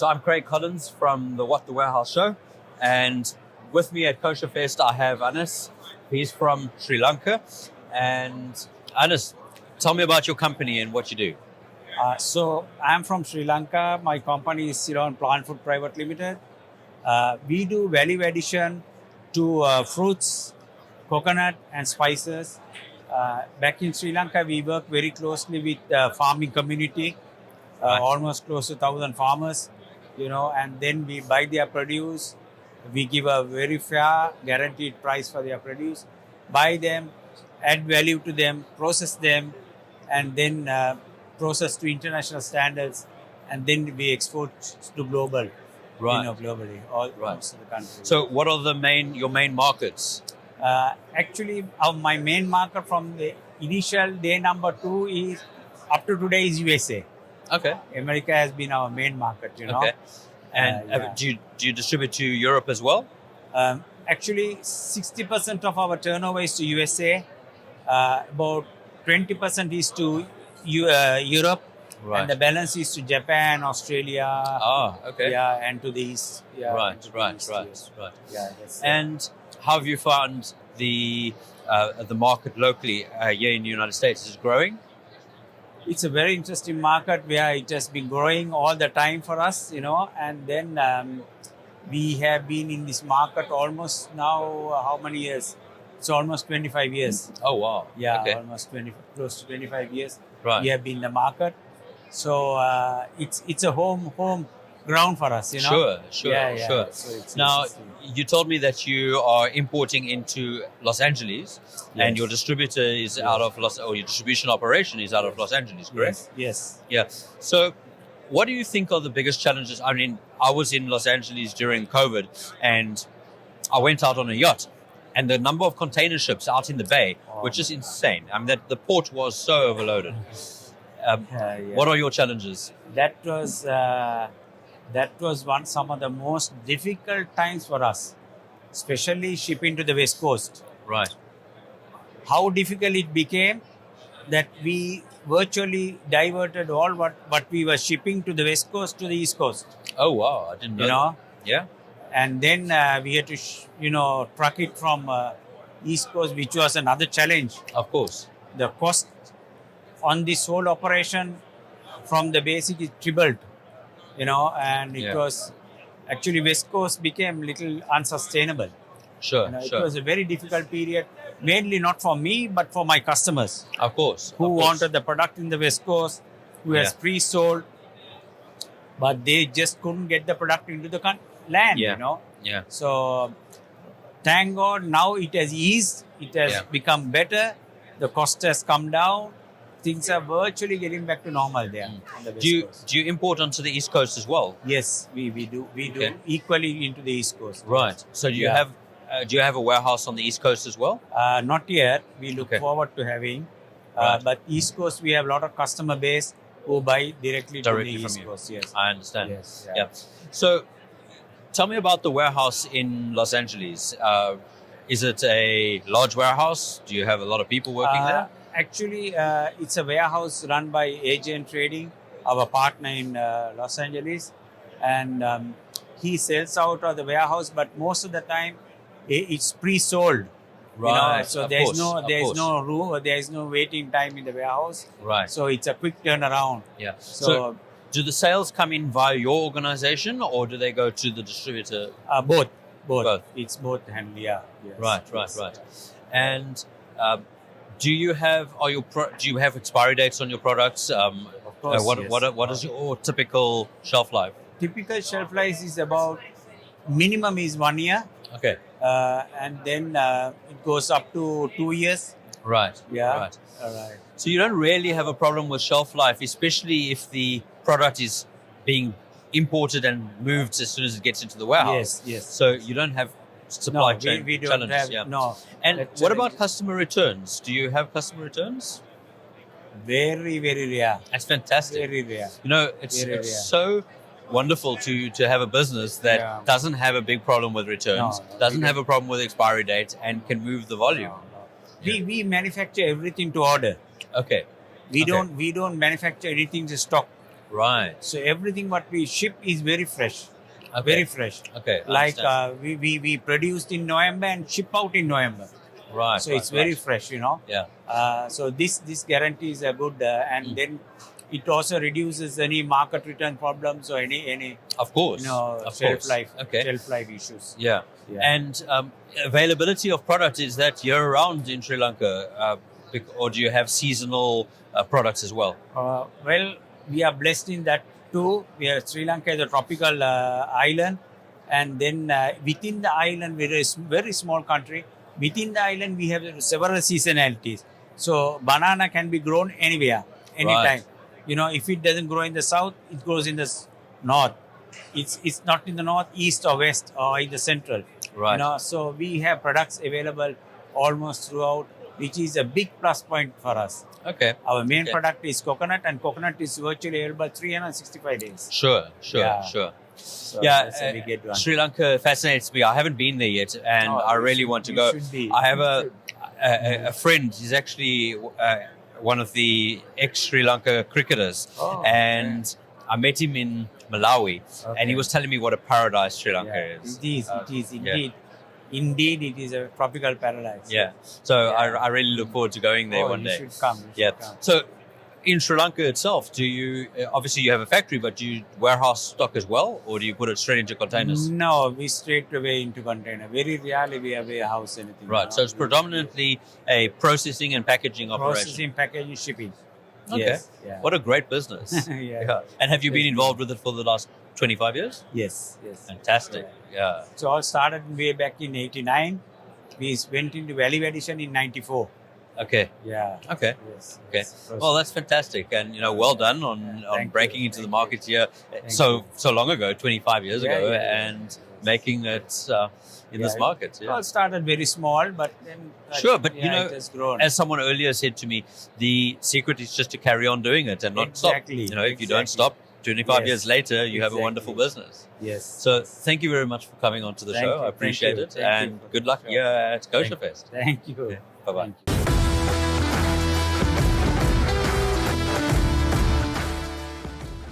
So I'm Craig Collins from the What the Warehouse show, and with me at Kosher Fest I have Anis. He's from Sri Lanka, and Anis, tell me about your company and what you do. So I'm from Sri Lanka. My company is Ceylon Plant Food Private Limited. We do value addition to fruits, coconut and spices. Back in Sri Lanka, we work very closely with the farming community, Right. almost close to 1,000 farmers, and then we buy their produce. We give a very fair, guaranteed price for their produce, buy them, add value to them, process them, and then process to international standards, and then we export to global, Right. globally, all Right. most of the countries. So what are your main markets? Actually, my main market from the initial day number 2 is up to today is USA. Okay. America has been our main market, Okay. And yeah. do you distribute to Europe as well? Actually, 60% of our turnover is to USA, about 20% is to Europe, Right. and the balance is to Japan, Australia, Okay. yeah, and to the East. Yeah, Right, and to the right, East, right, yes. right. Yeah, that's And how have you found the market locally here in the United States? Is it growing? it's a very interesting market where it has been growing all the time for us, and then we have been in this market almost now, how many years? It's almost 25 years. Oh wow. Yeah, Okay. almost close to 25 years. Right. We have been in the market. So it's a home ground for us, Sure. Yeah. Sure. So it's Now, interesting. you told me that you are importing into Los Angeles, and Yes. your distributor is out of or your distribution operation is out of Los Angeles, correct? Yes. Yeah. So, what do you think are the biggest challenges? I mean, I was in Los Angeles during COVID, and I went out on a yacht, and the number of container ships out in the bay were just insane. I mean, that the port was so overloaded. Yeah. What are your challenges? That was some of the most difficult times for us, especially shipping to the West Coast. Right. How difficult it became that we virtually diverted all what we were shipping to the West Coast to the East Coast. Oh wow! I didn't know. Yeah. And then we had to truck it from East Coast, which was another challenge. Of course. The cost on this whole operation from the basic is tripled, and it Yeah. was actually West Coast became little unsustainable. Sure. It Sure. was a very difficult period, mainly not for me, but for my customers Of course. who of course. wanted the product in the West Coast, who has Yeah. pre-sold, but they just couldn't get the product into the land, Yeah. Yeah. So thank God now it has eased, it has Yeah. become better, the cost has come down, things are virtually getting back to normal there on the West Coast. Do you import onto the East Coast as well? Yes, we do Okay. equally into the East Coast. Right. So Yeah. do you have a warehouse on the East Coast as well? Not yet. We look Okay. forward to having. Right. But East Coast, we have a lot of customer base who buy directly to Directly the from East you. Coast. Yes. I understand. Yes. Yeah. So, tell me about the warehouse in Los Angeles. Is it a large warehouse? Do you have a lot of people working there? Actually, it's a warehouse run by AGN Trading, our partner in Los Angeles, and he sells out of the warehouse. But most of the time, it's pre-sold. Right. So of there course, is no room, there is no waiting time in the warehouse. Right. So it's a quick turnaround. Yeah. So, do the sales come in via your organization, or do they go to the distributor? both. Both. It's both handled. Yeah. Yes. Right. Yes. And do you have expiry dates on your products? Of course. yes. What is your typical shelf life? Typical shelf life is about minimum is 1 year, Okay. and then it goes up to 2 years. Right. Yeah. Right. All right. So you don't really have a problem with shelf life, especially if the product is being imported and moved as soon as it gets into the warehouse. Yes. So you don't have supply chain we don't challenges. have Yeah. no. And that what about challenge. customer returns? Do you have customer returns? Very rare. That's fantastic. Very rare. It's Very rare. so wonderful to have a business that Yeah. doesn't have a big problem with returns, No, doesn't we have a problem with expiry dates, and can move the volume. No. We manufacture everything to order. Okay. We Okay. don't manufacture anything to stock. Right. So everything what we ship is very fresh, Okay. very fresh. Okay. I Like understand. we produced in November and ship out in November. Right. So right, it's very right. fresh, you know. Yeah. So this guarantees a good, and then it also reduces any market return problems or any Of course. you know Of shelf course. life Okay. shelf life issues. Yeah. And availability of product, is that year round in Sri Lanka, or do you have seasonal products as well? Well, we are blessed in that too. Sri Lanka is a tropical island, and then within the island, we're a very small country. Within the island, we have several seasonalities. So banana can be grown anywhere, anytime. Right. You know, if it doesn't grow in the south, it grows in the north. It's not in the north, east, or west, or in the central. Right. You know, so we have products available almost throughout, which is a big plus point for us. Okay. Our main Okay. product is coconut, and coconut is virtually available 365 days. Sure. Yeah. Sure. So Yeah, that's a big advantage. Sri Lanka fascinates me. I haven't been there yet, and Oh, I you really should- want to you go. should be. I have You a friend. He's actually one of the ex-Sri Lanka cricketers, Oh, and I met him in Malawi, and he Okay. was telling me what a paradise Sri Lanka Yeah, is. it is. It is yeah. indeed. Indeed, it is a tropical paradise. Yeah. So Yeah. I really look forward to going there Oh, one you day. should come. You Yeah. should come. So in Sri Lanka itself, do you obviously you have a factory, but do you warehouse stock as well, or do you put it straight into containers? No, we straight away into container. Very rarely we have warehouse anything. Right. No. So it's predominantly a processing and packaging operation. processing, packaging, shipping. Okay. Yes. Yeah. What a great business. yeah. And have you been Yes. involved with it for the last 25 years? Yes. Yes. Fantastic. Yeah. So all started way back in '89. We went into value addition in '94. Okay. Yeah. Okay. Yes. Okay. yes. Well, that's fantastic, and well done on Thank breaking you. into the Thank market here Thank so long ago, 25 years Yeah, ago, yeah. and Yes. making it in this Yeah, market. It Yeah. all started very small, but then Sure, but you know, it has grown. As someone earlier said to me, the secret is just to carry on doing it and not Exactly, stop. If you don't exactly. stop, 25 Yes, years later, you have a wonderful exactly. business. yes. So thank you very much for coming on to the Thank show. you, I thank appreciate you, it, thank you and for good the luck show. here at Kosher Thank- Fest. Thank you. Bye bye. Thank you.